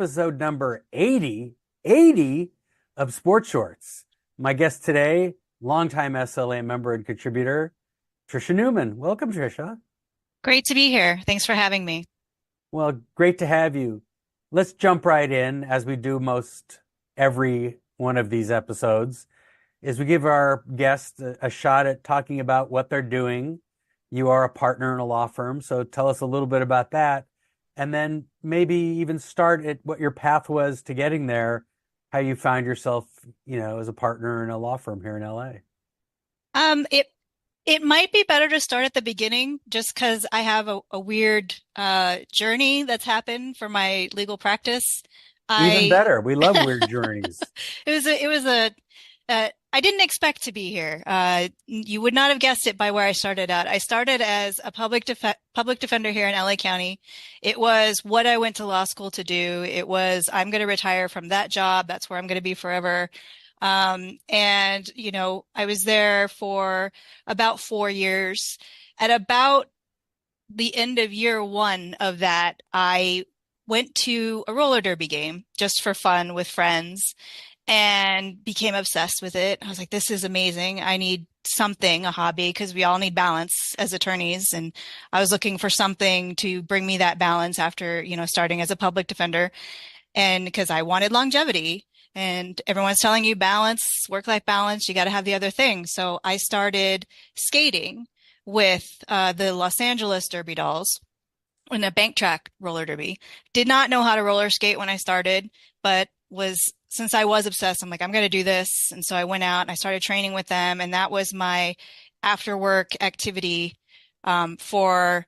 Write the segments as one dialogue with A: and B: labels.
A: episode number 80 of Sports Shorts. My guest today, longtime SLA member and contributor, Trisha Newman. Welcome, Trisha.
B: Great to be here. Thanks for having me.
A: Well, great to have you. Let's jump right in, as we do most every one of these episodes, is we give our guests a shot at talking about what they're doing. You are a partner in a law firm, so tell us a little bit about that. And then maybe even start at what your path was to getting there, how you found yourself, as a partner in a law firm here in LA.
B: It might be better to start at the beginning just because I have a weird journey that's happened for my legal practice.
A: Even
B: I
A: better. We love weird journeys.
B: I didn't expect to be here. You would not have guessed it by where I started out. I started as a public defender here in LA County. It was what I went to law school to do. It was, I'm going to retire from that job. That's where I'm going to be forever. I was there for about 4 years. At about the end of year one of that, I went to a roller derby game just for fun with friends and became obsessed with it. I was like, this is amazing. I need something, a hobby, because we all need balance as attorneys. And I was looking for something to bring me that balance after, starting as a public defender. And because I wanted longevity and everyone's telling you balance, work-life balance, you got to have the other thing. So I started skating with the Los Angeles Derby Dolls in a bank track roller derby. Did not know how to roller skate when I started, but since I was obsessed, I'm like, I'm going to do this. And so I went out and I started training with them. And that was my after work activity for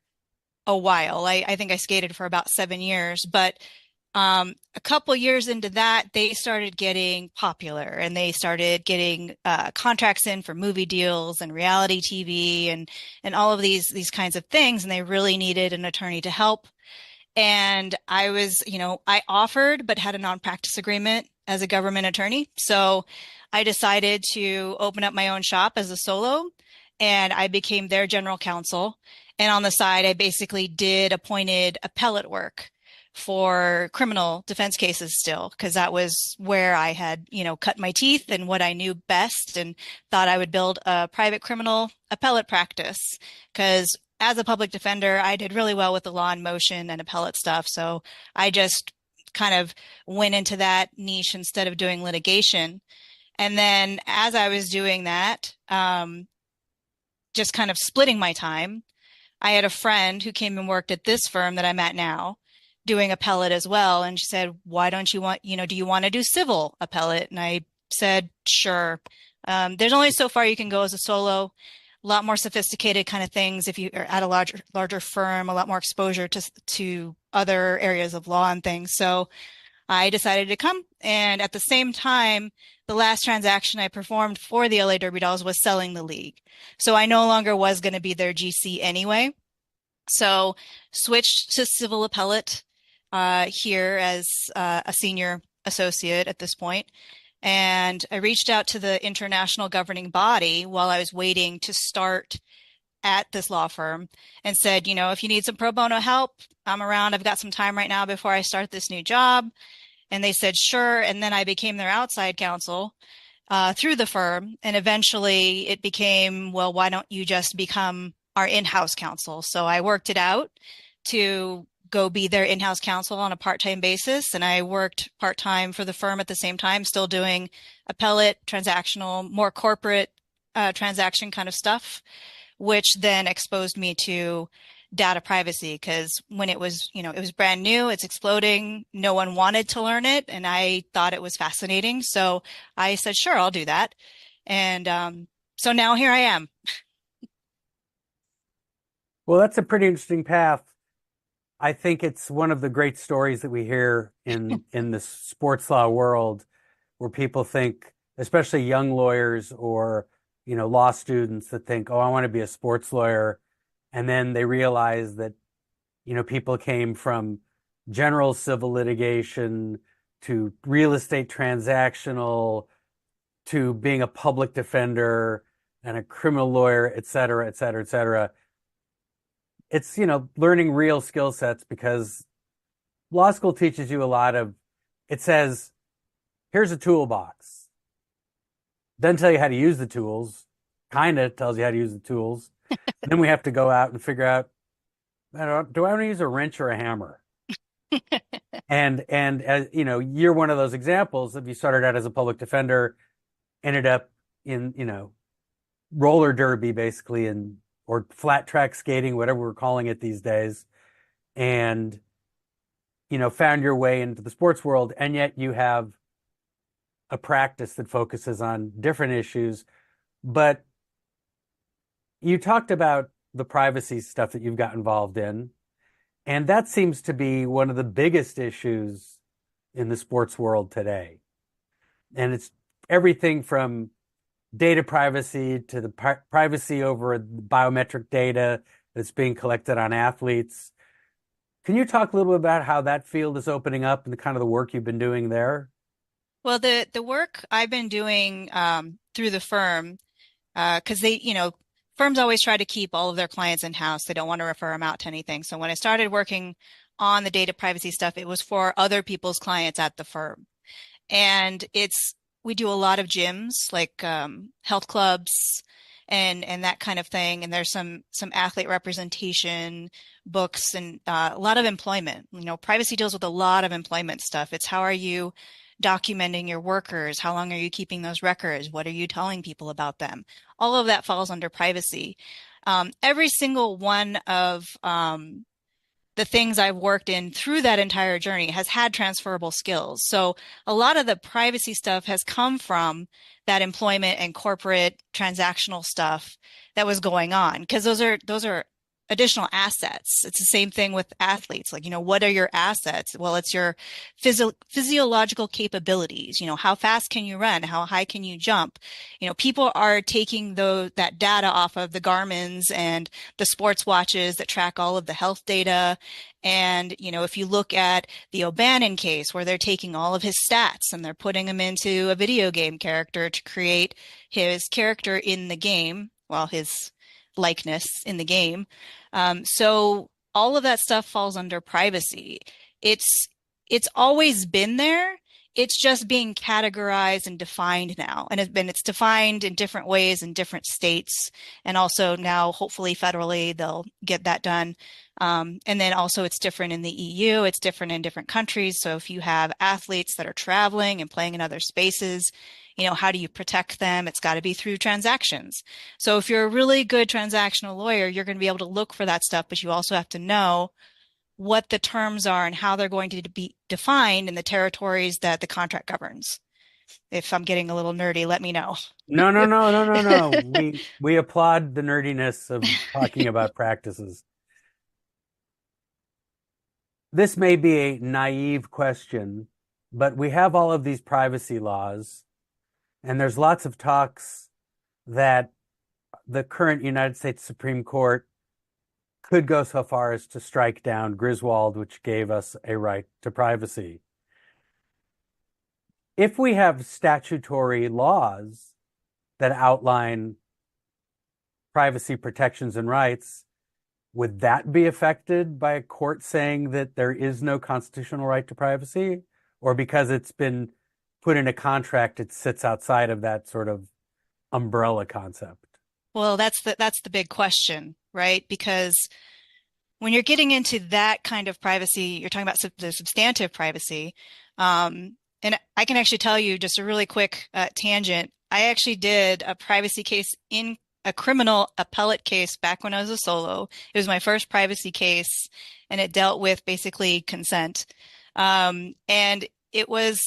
B: a while. I think I skated for about 7 years, but a couple years into that, they started getting popular and they started getting contracts in for movie deals and reality TV and all of these kinds of things. And they really needed an attorney to help. And I offered but had a non-practice agreement as a government attorney. So I decided to open up my own shop as a solo, and I became their general counsel. And on the side, I basically did appointed appellate work for criminal defense cases still, because that was where I had, cut my teeth and what I knew best, and thought I would build a private criminal appellate practice. Because as a public defender, I did really well with the law in motion and appellate stuff. So I just kind of went into that niche instead of doing litigation. And then as I was doing that, just kind of splitting my time, I had a friend who came and worked at this firm that I'm at now, doing appellate as well. And she said, why don't you want, do you want to do civil appellate? And I said, sure. There's only so far you can go as a solo, a lot more sophisticated kind of things. If you are at a larger firm, a lot more exposure to other areas of law and things. So I decided to come. And at the same time, the last transaction I performed for the LA Derby Dolls was selling the league. So I no longer was going to be their GC anyway. So switched to civil appellate here as a senior associate at this point. And I reached out to the international governing body while I was waiting to start at this law firm and said, if you need some pro bono help, I'm around. I've got some time right now before I start this new job. And they said, sure. And then I became their outside counsel through the firm. And eventually it became, well, why don't you just become our in-house counsel? So I worked it out to go be their in-house counsel on a part-time basis. And I worked part-time for the firm at the same time, still doing appellate, transactional, more corporate transaction kind of stuff, which then exposed me to data privacy. Because when it was, it was brand new, it's exploding. No one wanted to learn it. And I thought it was fascinating. So I said, sure, I'll do that. And so now here I am.
A: Well, that's a pretty interesting path. I think it's one of the great stories that we hear in the sports law world, where people think, especially young lawyers or law students, that think, oh, I want to be a sports lawyer, and then they realize that people came from general civil litigation to real estate transactional to being a public defender and a criminal lawyer, et cetera, et cetera, et cetera. It's, learning real skill sets, because law school teaches you a lot of it says, here's a toolbox. Doesn't tell you how to use the tools, kind of tells you how to use the tools. And then we have to go out and figure out, do I want to use a wrench or a hammer? And as you know, you're one of those examples. If you started out as a public defender, ended up in, roller derby basically, and or flat track skating, whatever we're calling it these days, and found your way into the sports world, and yet you have a practice that focuses on different issues. But you talked about the privacy stuff that you've got involved in, and that seems to be one of the biggest issues in the sports world today. And it's everything from data privacy to the privacy over biometric data that's being collected on athletes. Can you talk a little bit about how that field is opening up and the kind of the work you've been doing there?
B: Well, the work I've been doing through the firm, because firms always try to keep all of their clients in-house. They don't want to refer them out to anything. So when I started working on the data privacy stuff, it was for other people's clients at the firm. And we do a lot of gyms, like health clubs and that kind of thing. And there's some athlete representation books and a lot of employment. Privacy deals with a lot of employment stuff. It's how are you documenting your workers? How long are you keeping those records? What are you telling people about them? All of that falls under privacy. Every single one of the things I've worked in through that entire journey has had transferable skills. So a lot of the privacy stuff has come from that employment and corporate transactional stuff that was going on, because those are additional assets. It's the same thing with athletes. Like, what are your assets? Well, it's your physiological capabilities. How fast can you run? How high can you jump? People are taking that data off of the Garmin's and the sports watches that track all of the health data. And, if you look at the O'Bannon case, where they're taking all of his stats and they're putting him into a video game character to create his character in the game, well, his likeness in the game. So all of that stuff falls under privacy. It's always been there. It's just being categorized and defined now. And it's defined in different ways in different states. And also now, hopefully federally, they'll get that done. And then also it's different in the EU. It's different in different countries. So if you have athletes that are traveling and playing in other spaces, how do you protect them? It's got to be through transactions. So if you're a really good transactional lawyer, you're going to be able to look for that stuff, but you also have to know what the terms are and how they're going to be defined in the territories that the contract governs. If I'm getting a little nerdy, let me know.
A: No, no, no, no, no, no. We applaud the nerdiness of talking about practices. This may be a naive question, but we have all of these privacy laws, and there's lots of talks that the current United States Supreme Court could go so far as to strike down Griswold, which gave us a right to privacy. If we have statutory laws that outline privacy protections and rights, would that be affected by a court saying that there is no constitutional right to privacy? Or because it's been put in a contract, it sits outside of that sort of umbrella concept?
B: Well, that's the big question, right? Because when you're getting into that kind of privacy, you're talking about the substantive privacy. And I can actually tell you just a really quick tangent. I actually did a privacy case in a criminal appellate case back when I was a solo. It was my first privacy case, and it dealt with basically consent. And it was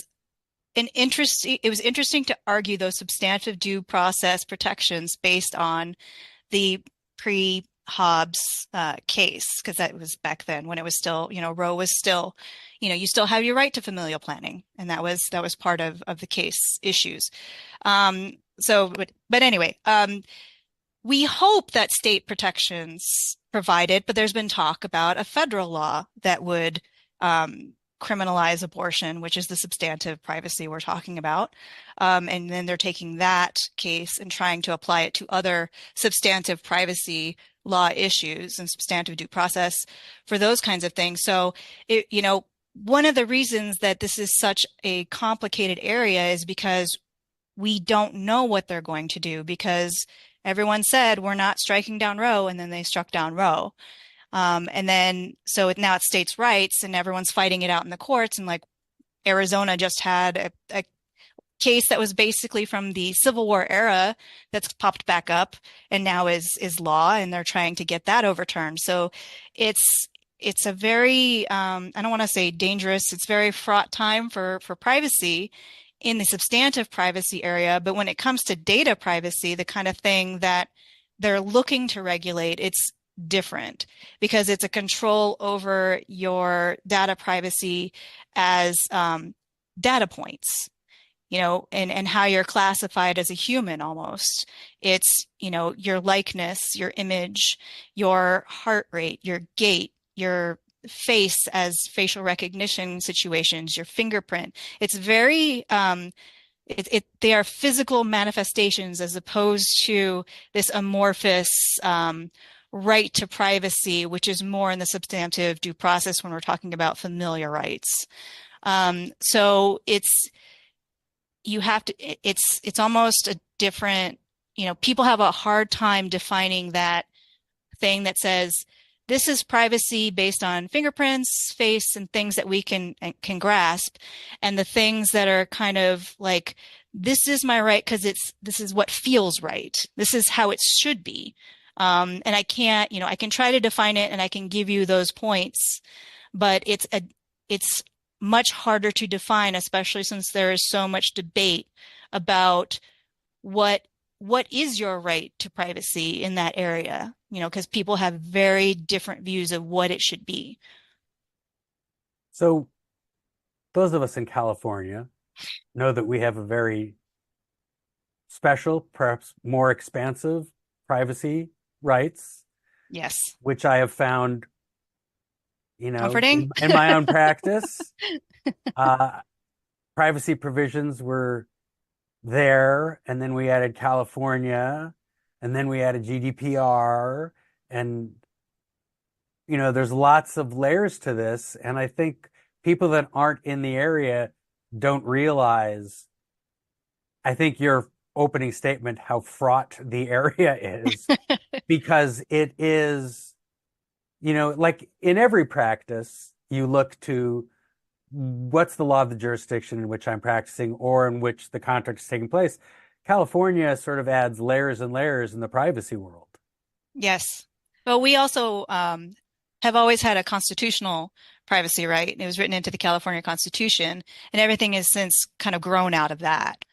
B: it was interesting to argue those substantive due process protections based on the pre-Hobbs case, because that was back then when it was still, Roe was still, you still have your right to familial planning, and that was part of the case issues. But anyway, we hope that state protections provided, but there's been talk about a federal law that would criminalize abortion, which is the substantive privacy we're talking about. And then they're taking that case and trying to apply it to other substantive privacy law issues and substantive due process for those kinds of things. So, one of the reasons that this is such a complicated area is because we don't know what they're going to do because everyone said we're not striking down Roe, and then they struck down Roe. And then now it's states' rights, and everyone's fighting it out in the courts. And like Arizona just had a case that was basically from the Civil War era that's popped back up and now is law, and they're trying to get that overturned. So it's a very I don't want to say dangerous, it's very fraught time for privacy in the substantive privacy area. But when it comes to data privacy, the kind of thing that they're looking to regulate, it's different because it's a control over your data privacy as data points, and how you're classified as a human almost. It's, your likeness, your image, your heart rate, your gait, your face as facial recognition situations, your fingerprint. It's very, they are physical manifestations as opposed to this amorphous, right to privacy, which is more in the substantive due process when we're talking about familial rights. So you have to, it's almost a different, people have a hard time defining that thing that says this is privacy based on fingerprints, face, and things that we can grasp, and the things that are kind of like, this is my right because this is what feels right. This is how it should be. And I can't, I can try to define it and I can give you those points, but it's much harder to define, especially since there is so much debate about what is your right to privacy in that area, because people have very different views of what it should be.
A: So those of us in California know that we have a very special, perhaps more expansive privacy rights,
B: Yes.
A: which I have found,
B: Comforting.
A: in my own practice. Privacy provisions were there, and then we added California, and then we added GDPR, and there's lots of layers to this, and I think people that aren't in the area don't realize, I think your opening statement, how fraught the area is, because it is, like in every practice, you look to what's the law of the jurisdiction in which I'm practicing or in which the contract is taking place. California sort of adds layers and layers in the privacy world.
B: Yes. Well, we also have always had a constitutional privacy right. It was written into the California Constitution, and everything has since kind of grown out of that.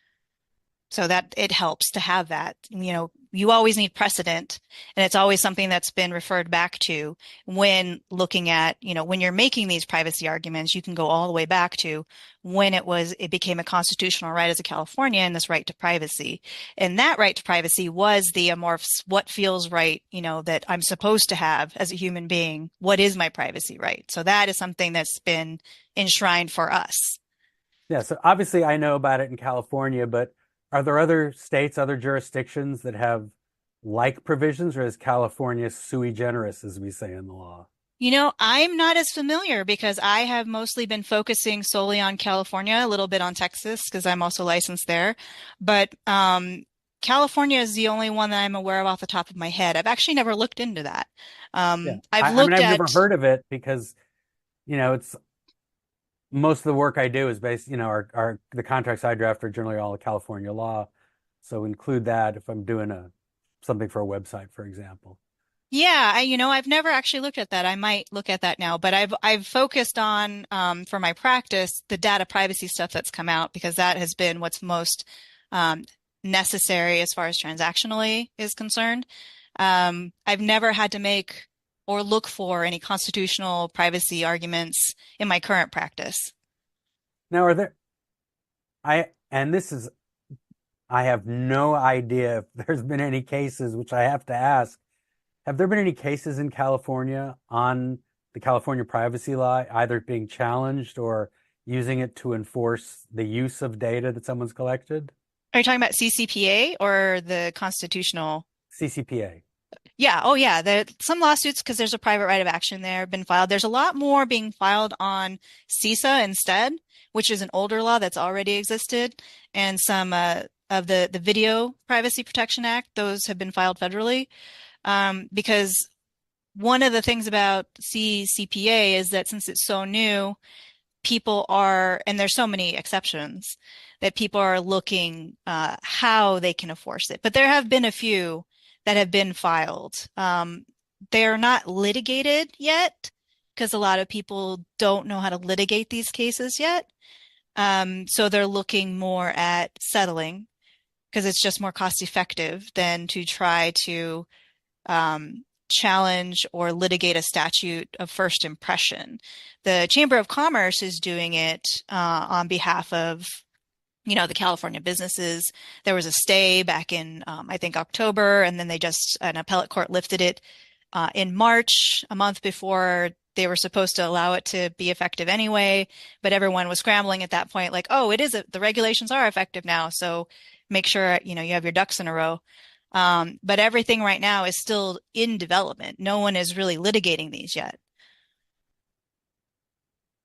B: So that it helps to have that. You always need precedent, and it's always something that's been referred back to when looking at, when you're making these privacy arguments, you can go all the way back to when it became a constitutional right as a Californian, this right to privacy. And that right to privacy was the amorphous, what feels right, that I'm supposed to have as a human being. What is my privacy right? So that is something that's been enshrined for us.
A: Yeah, so obviously I know about it in California, but are there other states, other jurisdictions that have like provisions, or is California sui generis, as we say in the law?
B: I'm not as familiar because I have mostly been focusing solely on California, a little bit on Texas because I'm also licensed there. But California is the only one that I'm aware of off the top of my head. I've actually never looked into that.
A: Yeah,
B: I've
A: I mean,
B: looked
A: I've
B: at,
A: never heard of it because, it's most of the work I do is based, the contracts I draft are generally all California law. So include that if I'm doing something for a website, for example.
B: yeah, I've never actually looked at that. I might look at that now, but I've focused on, for my practice, the data privacy stuff that's come out because that has been what's most um, necessary as far as transactionally is concerned. I've never had to make or look for any constitutional privacy arguments in my current practice.
A: Now, and this is, I have no idea if there's been any cases, which I have to ask. Have there been any cases in California on the California privacy law, either being challenged or using it to enforce the use of data that someone's collected?
B: Are you talking about CCPA or the constitutional?
A: CCPA.
B: Yeah. Oh, yeah. There some lawsuits because there's a private right of action there been filed. There's a lot more being filed on CISA instead, which is an older law that's already existed, and some of the Video Privacy Protection Act. Those have been filed federally because one of the things about CCPA is that since it's so new, people are, and there's so many exceptions that people are looking how they can enforce it. But there have been a few that have been filed. They're not litigated yet because a lot of people don't know how to litigate these cases yet. So they're looking more at settling because it's just more cost effective than to try to challenge or litigate a statute of first impression. The Chamber of Commerce is doing it on behalf of, the California businesses. There was a stay back in, I think, October, and then an appellate court lifted it in March, a month before they were supposed to allow it to be effective anyway. But everyone was scrambling at that point, like, oh, the regulations are effective now. So make sure, you have your ducks in a row. But everything right now is still in development. No one is really litigating these yet.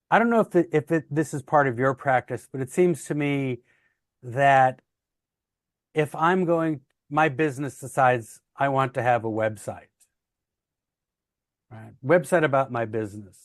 A: I don't know if this is part of your practice, but it seems to me that if my business decides I want to have a website, right? Website about my business.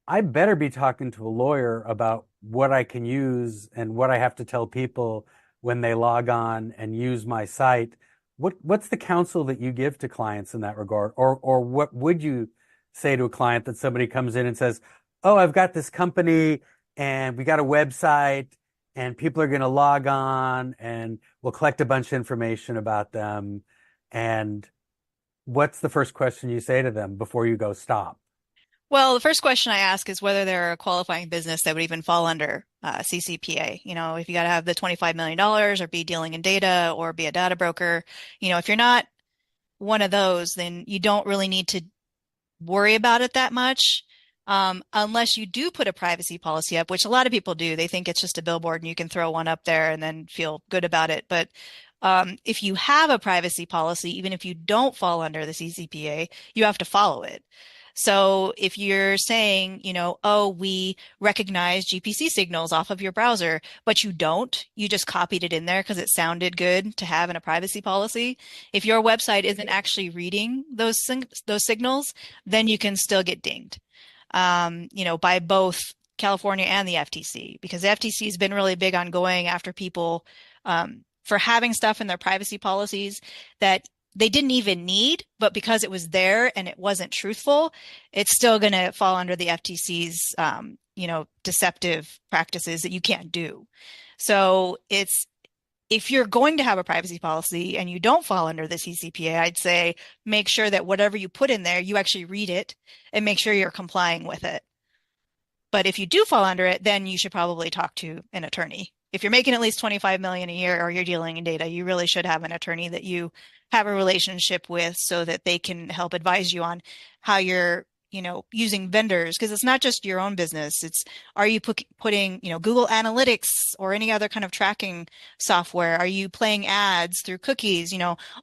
A: I better be talking to a lawyer about what I can use and what I have to tell people when they log on and use my site. What's the counsel that you give to clients in that regard? Or what would you say to a client that somebody comes in and says, "Oh, I've got this company and we got a website and people are going to log on and we'll collect a bunch of information about them." And what's the first question you say to them before you go stop?
B: Well, the first question I ask is whether they're a qualifying business that would even fall under CCPA. If you got to have the $25 million or be dealing in data or be a data broker, if you're not one of those, then you don't really need to worry about it that much. Unless you do put a privacy policy up, which a lot of people do. They think it's just a billboard and you can throw one up there and then feel good about it. But if you have a privacy policy, even if you don't fall under the CCPA, you have to follow it. So if you're saying, oh, we recognize GPC signals off of your browser, but you don't, you just copied it in there because it sounded good to have in a privacy policy. If your website isn't actually reading those signals, then you can still get dinged, by both California and the FTC, because the FTC has been really big on going after people for having stuff in their privacy policies that they didn't even need, but because it was there and it wasn't truthful, it's still going to fall under the FTC's, deceptive practices that you can't do. So if you're going to have a privacy policy and you don't fall under the CCPA, I'd say make sure that whatever you put in there, you actually read it and make sure you're complying with it. But if you do fall under it, then you should probably talk to an attorney. If you're making at least 25 million a year or you're dealing in data, you really should have an attorney that you have a relationship with so that they can help advise you on how you're, using vendors, because it's not just your own business. It's, are you putting, Google Analytics or any other kind of tracking software? Are you playing ads through cookies?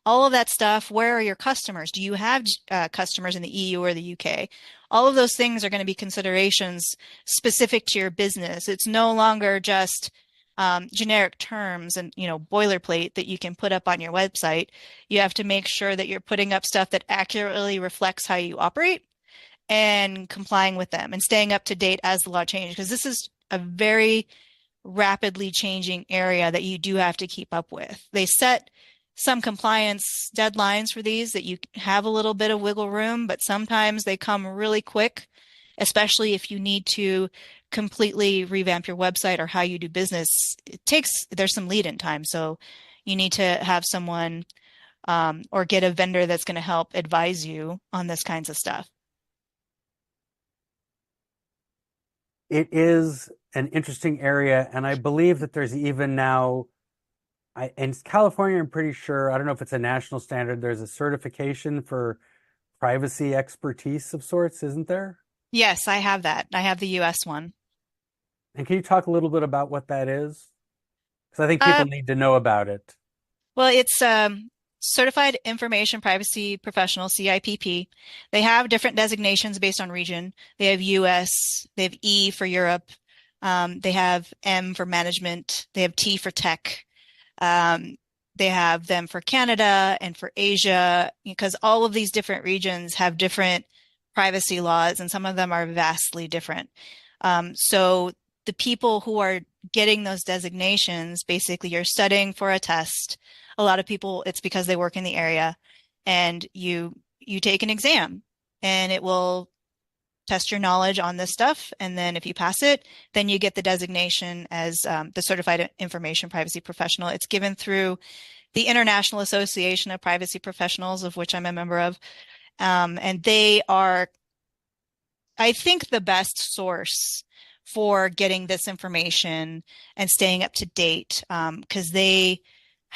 B: All of that stuff. Where are your customers? Do you have customers in the EU or the UK? All of those things are going to be considerations specific to your business. It's no longer just generic terms and boilerplate that you can put up on your website. You have to make sure that you're putting up stuff that accurately reflects how you operate and complying with them and staying up to date as the law changes, because this is a very rapidly changing area that you do have to keep up with. They set some compliance deadlines for these that you have a little bit of wiggle room, but sometimes they come really quick, especially if you need to completely revamp your website or how you do business. There's some lead in time. So you need to have someone or get a vendor that's going to help advise you on this kinds of stuff.
A: It is an interesting area, and I believe that there's even now, in California, I'm pretty sure, I don't know if it's a national standard, there's a certification for privacy expertise of sorts, isn't there?
B: Yes, I have that. I have the US one.
A: And can you talk a little bit about what that is? Because I think
B: Uh,
A: people need to know about it.
B: well, it's Certified Information Privacy Professional, CIPP. They have different designations based on region. They have US, they have E for Europe, they have M for management, they have T for tech. Um, they have them for Canada and for Asia, because all of these different regions have different privacy laws, and some of them are vastly different. So the people who are getting those designations, basically you're studying for a test. A lot of people, it's because they work in the area, and you take an exam, and it will test your knowledge on this stuff. And then if you pass it, then you get the designation as the Certified Information Privacy Professional. It's given through the International Association of Privacy Professionals, of which I'm a member of. And they are, I think, the best source for getting this information and staying up to date, because they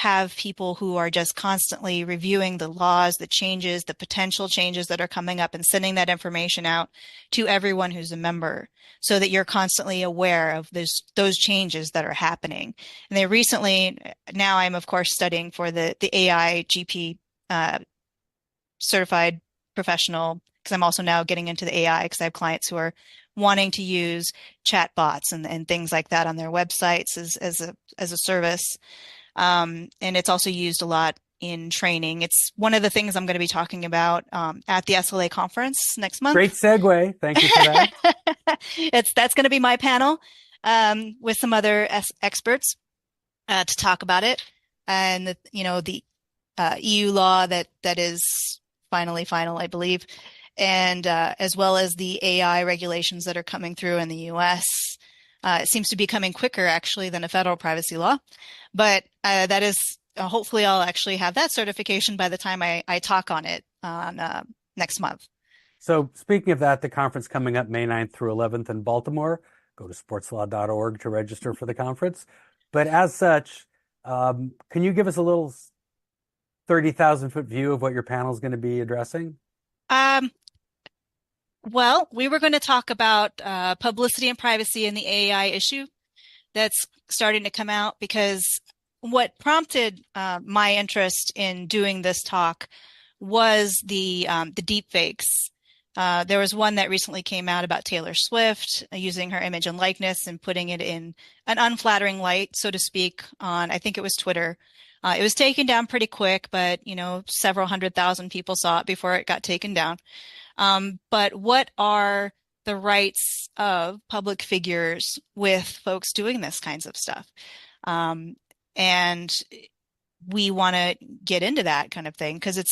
B: have people who are just constantly reviewing the laws, the changes, the potential changes that are coming up, and sending that information out to everyone who's a member so that you're constantly aware of those changes that are happening. And they recently, now I'm of course studying for the AI GP certified professional, because I'm also now getting into the AI because I have clients who are wanting to use chat bots and things like that on their websites as a service. And it's also used a lot in training. It's one of the things I'm going to be talking about at the SLA conference next month.
A: Great segue. Thank you for that.
B: That's going to be my panel with some other experts to talk about it, and the EU law that is finally final, I believe, and as well as the AI regulations that are coming through in the US. It seems to be coming quicker actually than a federal privacy law, but that is hopefully I'll actually have that certification by the time I talk on it on next month.
A: So speaking of that, the conference coming up May 9th through 11th in Baltimore. Go to sportslaw.org to register for the conference. But as such, can you give us a little 30,000-foot view of what your panel is going to be addressing?
B: Well, we were going to talk about publicity and privacy and the AI issue that's starting to come out, because what prompted my interest in doing this talk was the deep fakes. There was one that recently came out about Taylor Swift using her image and likeness and putting it in an unflattering light, so to speak, on, I think it was Twitter. It was taken down pretty quick, but several 100,000 people saw it before it got taken down. But what are the rights of public figures with folks doing this kinds of stuff? And we want to get into that kind of thing because it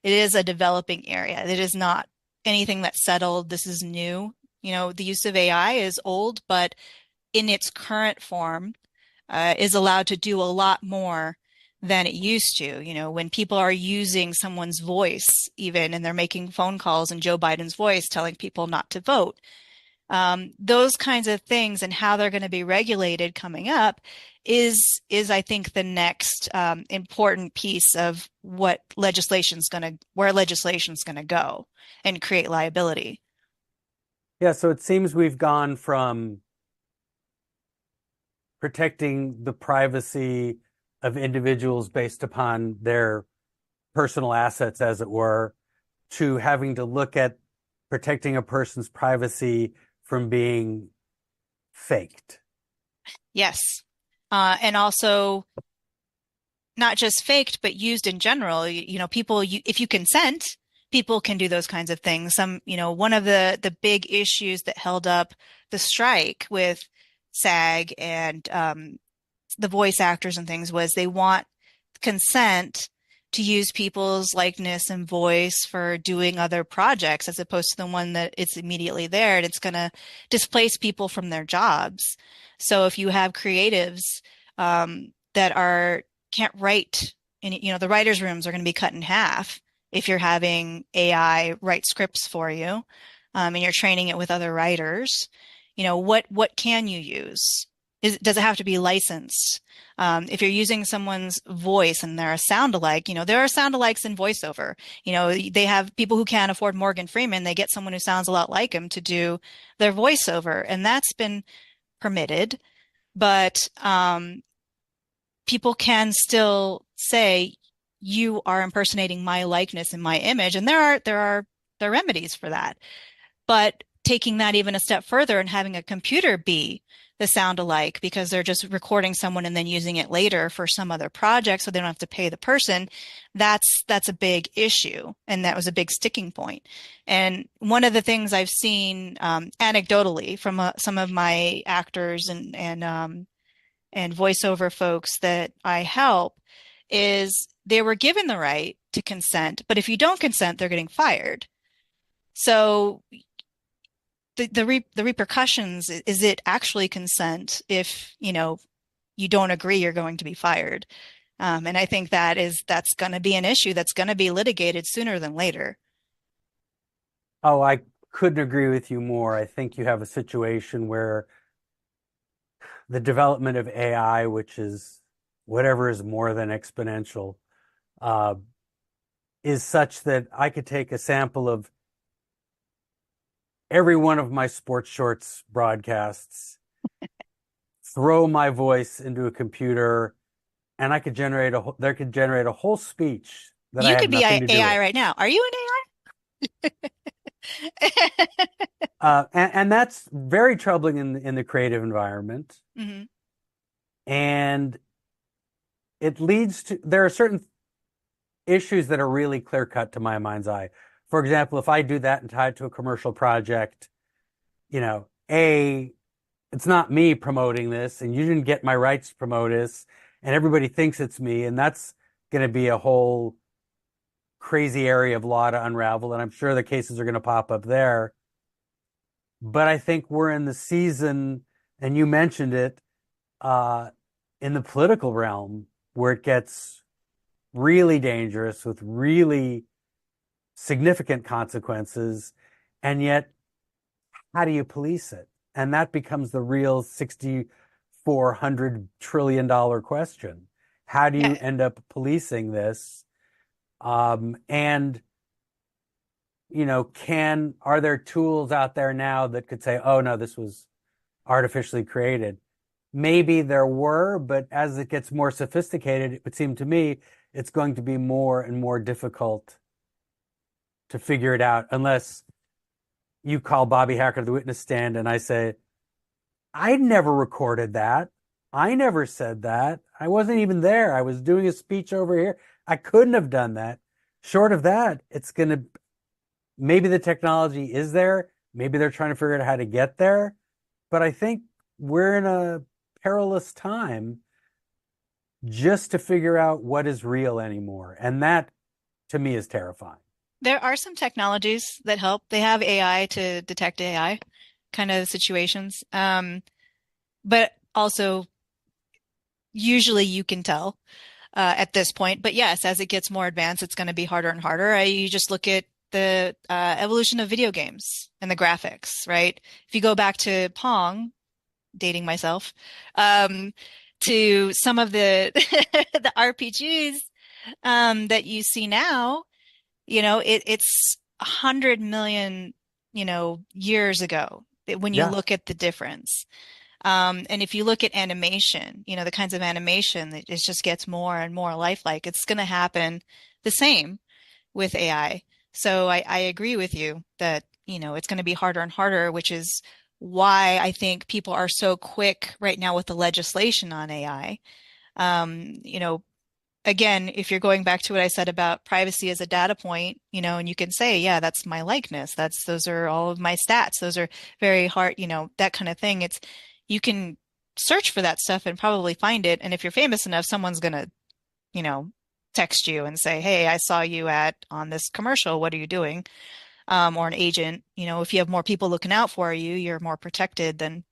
B: is a developing area. It is not anything that's settled. This is new. The use of AI is old, but in its current form, is allowed to do a lot more than it used to. When people are using someone's voice, even, and they're making phone calls in Joe Biden's voice, telling people not to vote. Those kinds of things and how they're going to be regulated coming up is I think the next important piece of where legislation's going to go and create liability.
A: Yeah, so it seems we've gone from protecting the privacy of individuals based upon their personal assets, as it were, to having to look at protecting a person's privacy from being faked.
B: Yes. And also not just faked, but used in general. People, if you consent, people can do those kinds of things. One of the big issues that held up the strike with SAG and the voice actors and things was they want consent to use people's likeness and voice for doing other projects as opposed to the one that it's immediately there and it's going to displace people from their jobs. So if you have creatives that can't write, and the writers' rooms are going to be cut in half if you're having AI write scripts for you, and you're training it with other writers. What can you use? Does it have to be licensed? If you're using someone's voice and they're a sound-alike, there are sound-alikes in voiceover. They have people who can't afford Morgan Freeman. They get someone who sounds a lot like him to do their voiceover, and that's been permitted. But people can still say, you are impersonating my likeness and my image. And there are remedies for that. But taking that even a step further and having a computer be the sound alike because they're just recording someone and then using it later for some other project so they don't have to pay the person, that's a big issue. And that was a big sticking point. And one of the things I've seen anecdotally from some of my actors and voiceover folks that I help is they were given the right to consent, but if you don't consent, they're getting fired. So the repercussions, is it actually consent if, you don't agree, you're going to be fired. And I think that's going to be an issue that's going to be litigated sooner than later.
A: Oh, I couldn't agree with you more. I think you have a situation where the development of AI, which is whatever is more than exponential, uh, is such that I could take a sample of every one of my sports shorts broadcasts, throw my voice into a computer, and I could generate there could generate a whole speech that I
B: You
A: had
B: could be
A: nothing to do
B: AI
A: with.
B: right now. Are you an AI?
A: And that's very troubling in the creative environment.
B: hmm
A: And it leads to, there are certain issues that are really clear cut to my mind's eye. For example, if I do that and tie it to a commercial project, it's not me promoting this, and you didn't get my rights to promote this, and everybody thinks it's me, and that's going to be a whole crazy area of law to unravel, and I'm sure the cases are going to pop up there. But I think we're in the season, and you mentioned it, uh, in the political realm where it gets really dangerous with really significant consequences. And yet, how do you police it? And that becomes the real $6,400 trillion question. How do you
B: Yeah,
A: end up policing this? And are there tools out there now that could say, oh no, this was artificially created? Maybe there were, but as it gets more sophisticated, it would seem to me it's going to be more and more difficult to figure it out unless you call Bobby Hacker to the witness stand and I say, I never recorded that. I never said that. I wasn't even there. I was doing a speech over here. I couldn't have done that. Short of that, it's going to, maybe the technology is there. Maybe they're trying to figure out how to get there. But I think we're in a perilous time just to figure out what is real anymore. And that to me is terrifying.
B: there are some technologies that help. They have AI to detect AI kind of situations. But also usually you can tell at this point. But yes, as it gets more advanced, it's going to be harder and harder. You just look at the evolution of video games and the graphics, right? If you go back to Pong, dating myself, um, to some of the the RPGs that you see now, it's 100 million, years ago when you
A: Yeah.
B: look at the difference. And if you look at animation, the kinds of animation that it just gets more and more lifelike, it's going to happen the same with AI. So I agree with you that, it's going to be harder and harder, which is why I think people are so quick right now with the legislation on AI. Um, you know, Again, if you're going back to what I said about privacy as a data point, and you can say, yeah, that's my likeness. Those are all of my stats. Those are very hard, that kind of thing. You can search for that stuff and probably find it. And if you're famous enough, someone's gonna, you know, text you and say, hey, I saw you on this commercial. What are you doing? Or an agent, if you have more people looking out for you, you're more protected than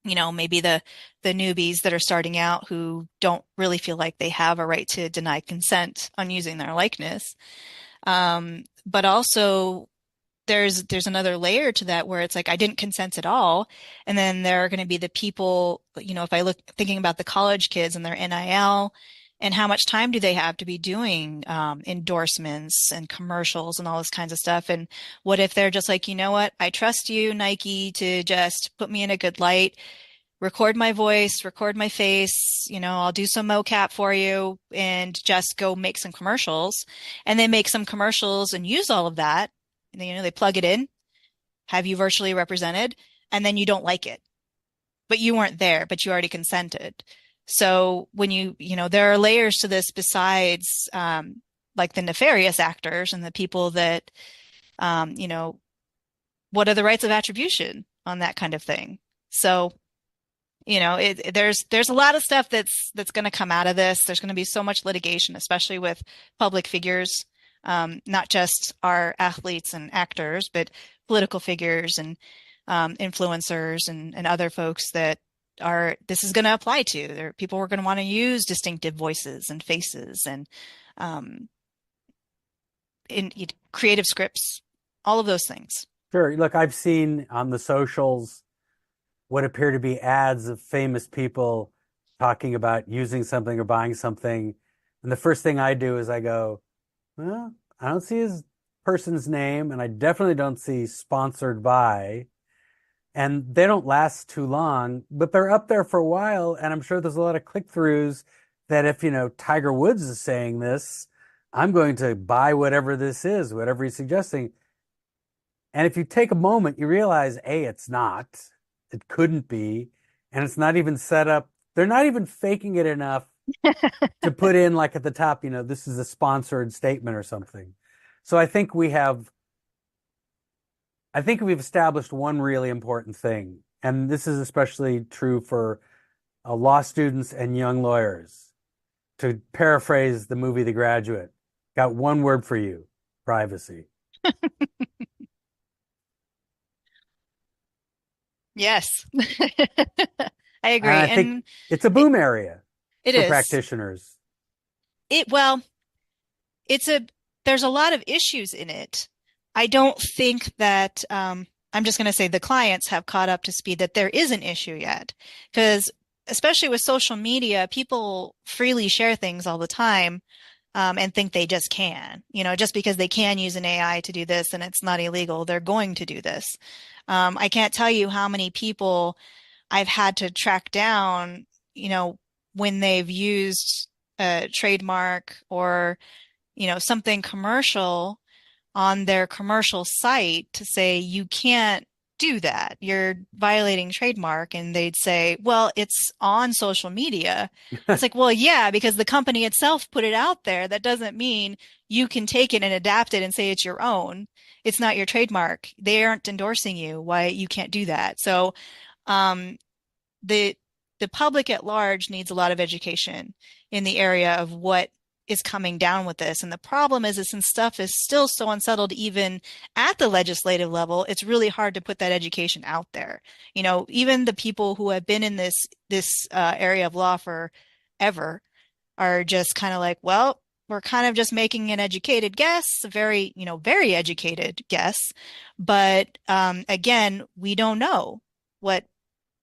B: maybe the newbies that are starting out who don't really feel like they have a right to deny consent on using their likeness. But also there's another layer to that where it's like I didn't consent at all. And then there are going to be the people, if I look thinking about the college kids and their NIL and how much time do they have to be doing endorsements and commercials and all this kinds of stuff. And what if they're just like, you know what, I trust you, Nike, to just put me in a good light. record my voice, record my face, I'll do some mocap for you and just go make some commercials. And they make some commercials and use all of that. And they plug it in, have you virtually represented, and then you don't like it. But you weren't there, but you already consented. So when there are layers to this besides like the nefarious actors and the people that, what are the rights of attribution on that kind of thing? So, there's a lot of stuff that's going to come out of this. There's going to be so much litigation, especially with public figures, not just our athletes and actors, but political figures and influencers and other folks that this is going to apply to. There are people who are going to want to use distinctive voices and faces and in creative scripts, all of those things.
A: Sure. Look, I've seen on the socials what appear to be ads of famous people talking about using something or buying something. And the first thing I do is I go, well, I don't see his person's name, and I definitely don't see sponsored by. And they don't last too long, but they're up there for a while. And I'm sure there's a lot of click-throughs that if, Tiger Woods is saying this, I'm going to buy whatever this is, whatever he's suggesting. And if you take a moment, you realize, A, it's not. It couldn't be. And it's not even set up. They're not even faking it enough to put in like at the top, this is a sponsored statement or something. So I think we've established one really important thing. And this is especially true for law students and young lawyers. To paraphrase the movie The Graduate, got one word for you: privacy.
B: Yes. I
A: And
B: agree.
A: I think
B: And
A: it's a
B: it,
A: boom area
B: it
A: for
B: is.
A: practitioners.
B: Well, there's a lot of issues in it. I don't think that, I'm just going to say the clients have caught up to speed that there is an issue yet. Because especially with social media, people freely share things all the time, and think they just can. Just because they can use an AI to do this and it's not illegal, they're going to do this. I can't tell you how many people I've had to track down, when they've used a trademark or, something commercial on their commercial site to say, you can't do that. You're violating trademark. And they'd say, well, it's on social media. It's like, well, yeah, because the company itself put it out there. That doesn't mean you can take it and adapt it and say it's your own. It's not your trademark. They aren't endorsing you. Why you can't do that. So, um, the the public at large needs a lot of education in the area of what is coming down with this. And the problem is since stuff is still so unsettled, even at the legislative level, it's really hard to put that education out there. Even the people who have been in this area of law forever are just kind of like, well, we're kind of just making an educated guess, a very educated guess. But again, we don't know what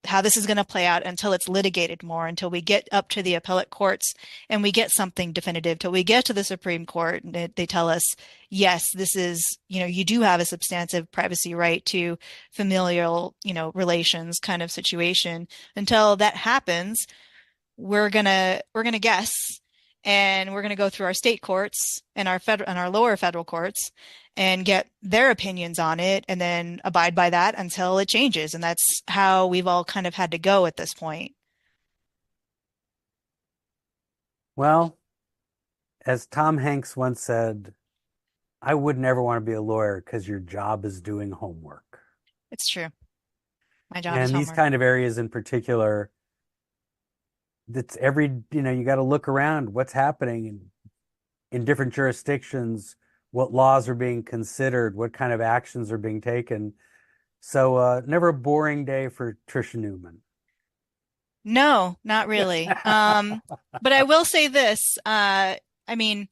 B: how this is going to play out until it's litigated more, until we get up to the appellate courts and we get something definitive, till we get to the Supreme Court and they tell us, yes, this is, you do have a substantive privacy right to familial, relations kind of situation. Until that happens, we're gonna guess, and we're gonna go through our state courts and our lower federal courts and get their opinions on it, and then abide by that until it changes. And that's how we've all kind of had to go at this point.
A: Well, as Tom Hanks once said, I would never want to be a lawyer because your job is doing homework.
B: It's true. My job is
A: And these
B: homework.
A: kind of areas in particular, that's you got to look around what's happening in different jurisdictions, what laws are being considered, what kind of actions are being taken. So never a boring day for Trisha Newman.
B: No, not really. But I will say this. I mean,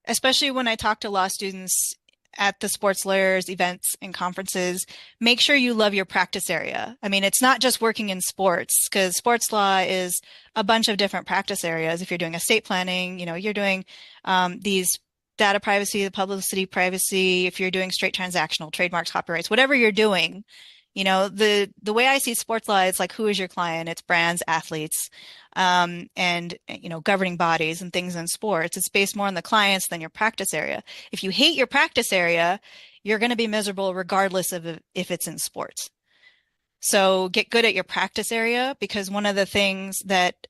B: especially when I talk to law students at the sports lawyers events and conferences, make sure you love your practice area. I mean, it's not just working in sports, because sports law is a bunch of different practice areas. If you're doing estate planning, you're doing these data privacy, the publicity privacy. If you're doing straight transactional, trademarks, copyrights, whatever you're doing, The way I see sports law, it's like, who is your client? It's brands, athletes, and governing bodies and things in sports. It's based more on the clients than your practice area. If you hate your practice area, you're going to be miserable regardless of if it's in sports. So get good at your practice area, because one of the things that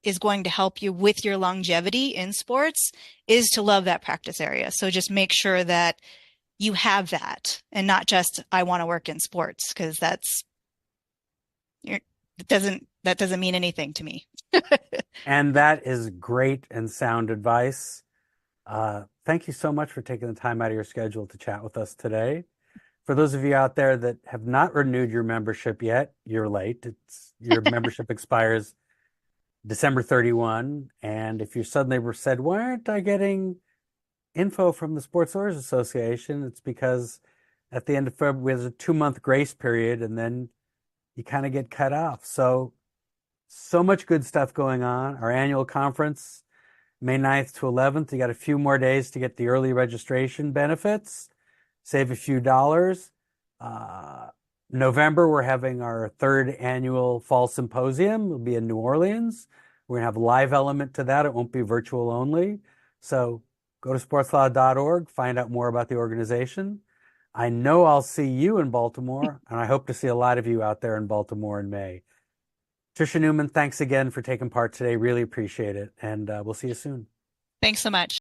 B: is going to help you with your longevity in sports is to love that practice area. So just make sure that you have that, and not just I want to work in sports, because that doesn't mean anything to me.
A: And that is great and sound advice. Thank you so much for taking the time out of your schedule to chat with us today. For those of you out there that have not renewed your membership yet, you're late. Your membership expires December 31. And if you suddenly were said, why aren't I getting info from the Sports Lawyers Association? It's because at the end of February, there's a 2-month grace period, and then you kind of get cut off. So much good stuff going on. Our annual conference, May 9th to 11th. You got a few more days to get the early registration benefits, save a few dollars. November, we're having our 3rd annual Fall Symposium. It'll be in New Orleans. We're going to have a live element to that. It won't be virtual only. So go to sportslaw.org, find out more about the organization. I know I'll see you in Baltimore, and I hope to see a lot of you out there in Baltimore in May. Tricia Newman, thanks again for taking part today. Really appreciate it. And we'll see you soon.
B: Thanks so much.